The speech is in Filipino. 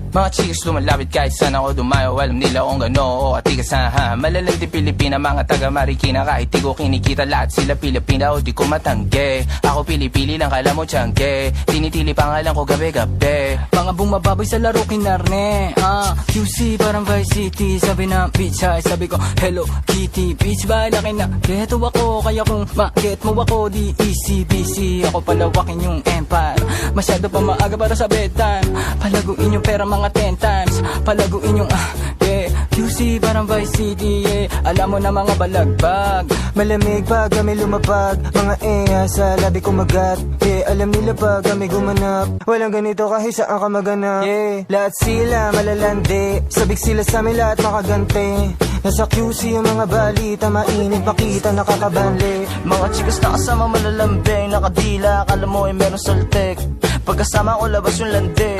Mga chicks lumalapit kahit saan ako dumayo. Alam nila kung gano o katigasan ha. Malalandi Pilipina, mga taga Marikina. Kahit di ko kinikita, lahat sila Pilipina o di ko matangge. Ako pili-pili lang, kala mo tiyangge. Tinitili pangalan ko gabi-gabi. Mga bumababoy sa laro kinarne QC parang Vice City. Sabi na bitch ay sabi ko Hello Kitty. Bitch ba laki na geto ako. Kaya kung ma-get mo ako di easy busy. Ako palawakin yung empire. Masyado pa maaga para sa bedtime. Palaguin yung pera mga 10 times. Palaguin yung yeah. QC parang Vice City yeah. Alam mo na mga balagbag. Malamig pag kami lumapag. Mga sa labi kumagat. Yeah, alam nila pag kami gumanap. Walang ganito kahit saan ka maganap. Yeah, lahat sila malalandi. Sabik sila sa amin lahat makaganti. Nasa QC yung mga balita. Mainit makita nakakabanli. Mga chikas na kasama malalambing. Nakadila akala mo ay meron saltek. Pagkasama ko labas yung landi.